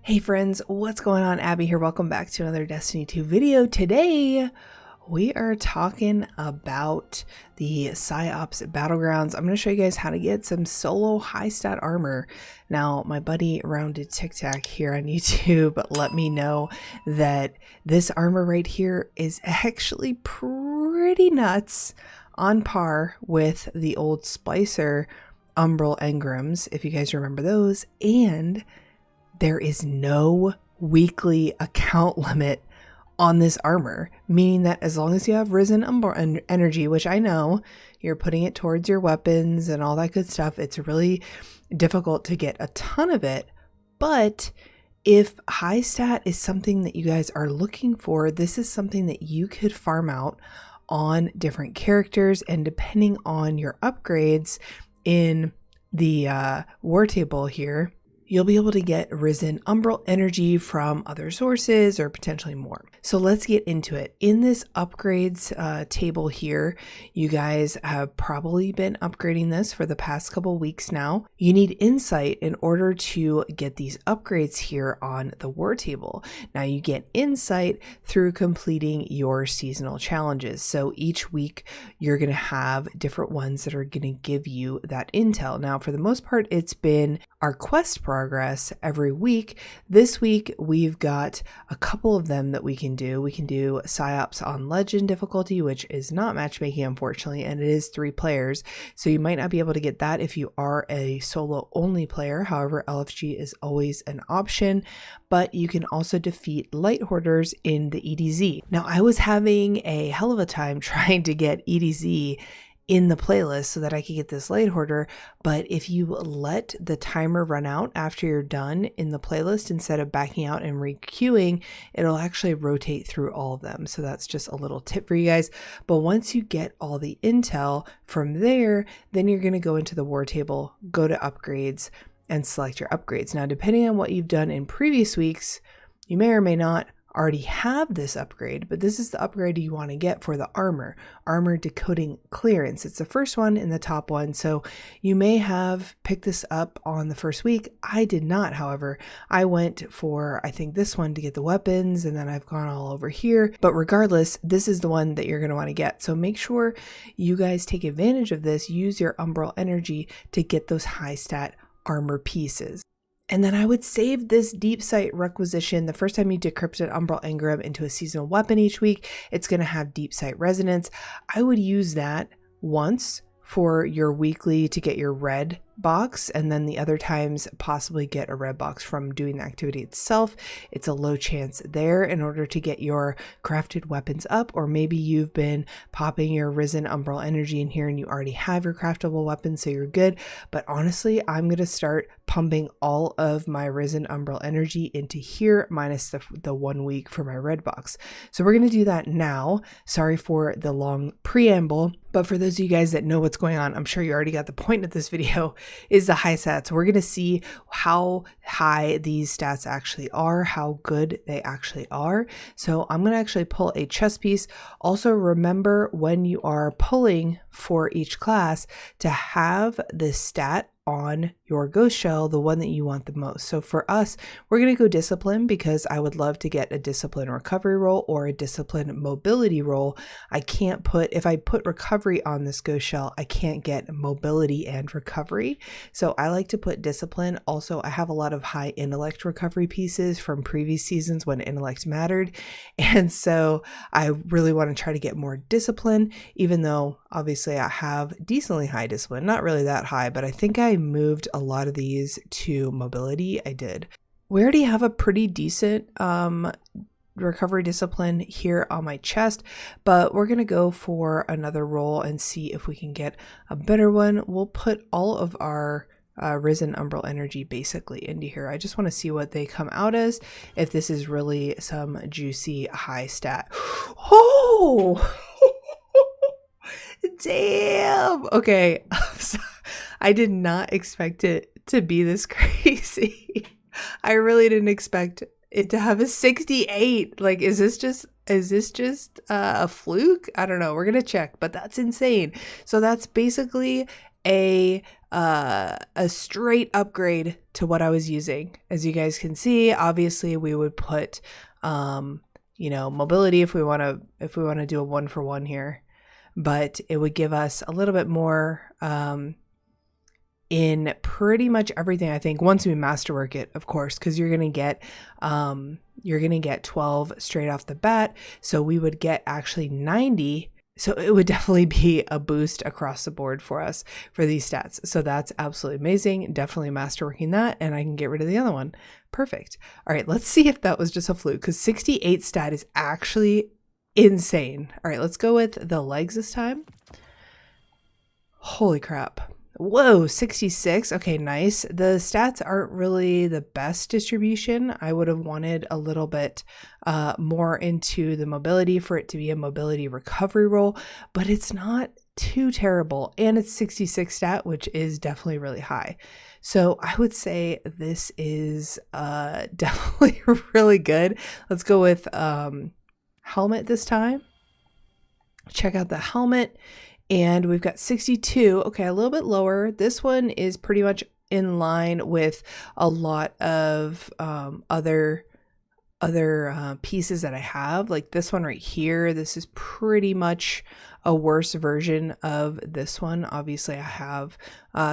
Hey friends, what's going on? Abby here. Welcome back to another Destiny 2 video. Today, we are talking about the PsiOps Battlegrounds. I'm going to show you guys how to get some solo high stat armor. Now, my buddy Rounded Tic Tac here on YouTube let me know that this armor right here is actually pretty nuts, on par with the old Splicer Umbral engrams, if you guys remember those, and there is no weekly account limit on this armor, meaning that as long as you have risen Umbral energy, which I know you're putting it towards your weapons and all that good stuff, it's really difficult to get a ton of it. But if high stat is something that you guys are looking for, this is something that you could farm out on different characters, and depending on your upgrades in the war table here, you'll be able to get risen Umbral energy from other sources or potentially more. So let's get into it. In this upgrades table here, you guys have probably been upgrading this for the past couple weeks now. You need insight in order to get these upgrades here on the war table. Now you get insight through completing your seasonal challenges. So each week you're going to have different ones that are going to give you that intel. Now for the most part, it's been our quest progress every week. This week we've got a couple of them that we can do. We can do PsiOps on Legend difficulty, which is not matchmaking unfortunately, and it is 3 players, so you might not be able to get that if you are a solo only player. However, LFG is always an option, but you can also defeat light hoarders in the EDZ. Now I was having a hell of a time trying to get EDZ in the playlist so that I could get this light hoarder, but if you let the timer run out after you're done in the playlist instead of backing out and re-queuing, it'll actually rotate through all of them. So that's just a little tip for you guys. But once you get all the intel from there, then you're going to go into the war table, go to upgrades, and select your upgrades. Now depending on what you've done in previous weeks, you may or may not already have this upgrade, but this is the upgrade you want to get for the armor decoding clearance. It's the first one in the top one, so you may have picked this up on the first week. I did not, however. I went for, I think, this one to get the weapons, and then I've gone all over here, but regardless, this is the one that you're going to want to get. So make sure you guys take advantage of this. Use your Umbral energy to get those high stat armor pieces. And then I would save this deep sight requisition. The first time you decrypt an Umbral engram into a seasonal weapon each week, it's going to have deep sight resonance. I would use that once for your weekly to get your red box, and then the other times possibly get a red box from doing the activity itself. It's a low chance there in order to get your crafted weapons up, or maybe you've been popping your risen Umbral energy in here and you already have your craftable weapons, so you're good. But honestly, I'm going to start pumping all of my risen Umbral energy into here minus the 1 week for my red box. So we're going to do that now. Sorry for the long preamble, but for those of you guys that know what's going on, I'm sure you already got the point of this video, is the high stats. We're going to see how high these stats actually are, how good they actually are. So I'm going to actually pull a chess piece. Also remember, when you are pulling for each class, to have the stat on your ghost shell, the one that you want the most. So for us, we're going to go discipline, because I would love to get a discipline recovery roll or a discipline mobility roll. I can't put, if I put recovery on this ghost shell, I can't get mobility and recovery. So I like to put discipline. Also, I have a lot of high intellect recovery pieces from previous seasons when intellect mattered. And so I really want to try to get more discipline, even though obviously I have decently high discipline, not really that high, but I think I moved a lot of these to mobility. I did. We already have a pretty decent recovery discipline here on my chest, but we're going to go for another roll and see if we can get a better one. We'll put all of our risen Umbral energy basically into here. I just want to see what they come out as, if this is really some juicy high stat. Oh! Damn. Okay. I did not expect it to be this crazy. I really didn't expect it to have a 68. Like, is this just a fluke? I don't know. We're going to check, but that's insane. So that's basically a straight upgrade to what I was using. As you guys can see, obviously we would put, mobility if we want to do a 1-for-1 here, but it would give us a little bit more, in pretty much everything, I think, once we masterwork it, of course, because you're going to get 12 straight off the bat. So we would get actually 90. So it would definitely be a boost across the board for us for these stats. So that's absolutely amazing. Definitely masterworking that, and I can get rid of the other one. Perfect. All right, let's see if that was just a fluke, because 68 stat is actually insane. All right, let's go with the legs this time. Holy crap. Whoa, 66. Okay, nice. The stats aren't really the best distribution. I would have wanted a little bit more into the mobility for it to be a mobility recovery roll, but it's not too terrible. And it's 66 stat, which is definitely really high. So I would say this is definitely really good. Let's go with helmet this time. Check out the helmet. And we've got 62. Okay, a little bit lower. This one is pretty much in line with a lot of other pieces that I have. Like this one right here, this is pretty much a worse version of this one. Obviously, I have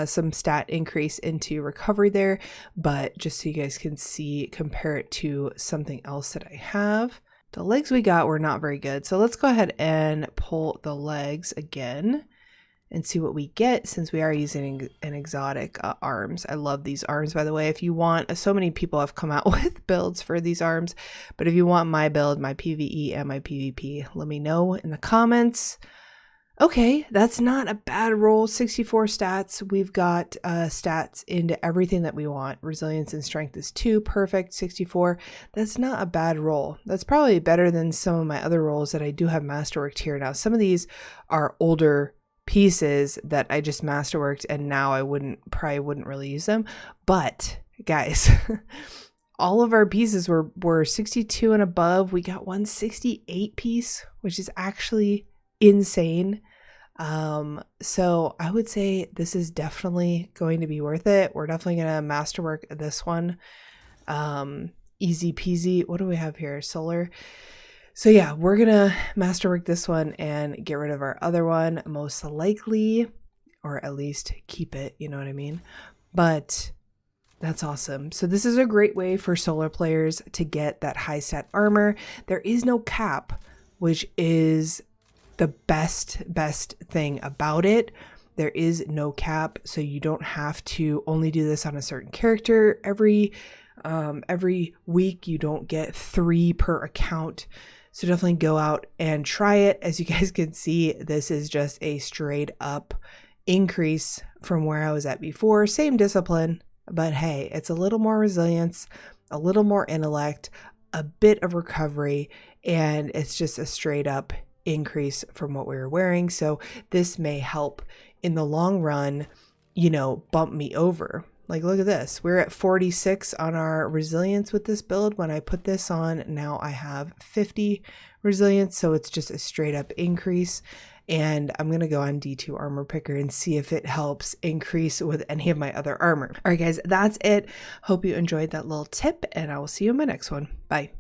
some stat increase into recovery there, but just so you guys can see, compare it to something else that I have. The legs we got were not very good. So let's go ahead and pull the legs again and see what we get, since we are using an exotic arms. I love these arms, by the way. If you want, so many people have come out with builds for these arms, but if you want my build, my PvE and my PvP, let me know in the comments. Okay, that's not a bad roll. 64 stats. We've got stats into everything that we want. Resilience and strength is 2. Perfect. 64. That's not a bad roll. That's probably better than some of my other rolls that I do have masterworked here. Now, some of these are older pieces that I just masterworked, and now I probably wouldn't really use them. But guys, all of our pieces were 62 and above. We got 168 piece, which is actually insane. So I would say this is definitely going to be worth it. We're definitely going to masterwork this one. Easy peasy. What do we have here? Solar. So yeah, we're going to masterwork this one and get rid of our other one, most likely, or at least keep it, you know what I mean? But that's awesome. So this is a great way for solar players to get that high stat armor. There is no cap, which is the best thing about it. There is no cap, so you don't have to only do this on a certain character every week. You don't get 3 per account. So definitely go out and try it. As you guys can see, this is just a straight up increase from where I was at before. Same discipline, but hey, it's a little more resilience, a little more intellect, a bit of recovery, and it's just a straight up increase from what we were wearing. So this may help in the long run, bump me over. Like, look at this. We're at 46 on our resilience with this build. When I put this on, now I have 50 resilience. So it's just a straight up increase. And I'm going to go on D2 armor picker and see if it helps increase with any of my other armor. All right, guys, that's it. Hope you enjoyed that little tip, and I will see you in my next one. Bye.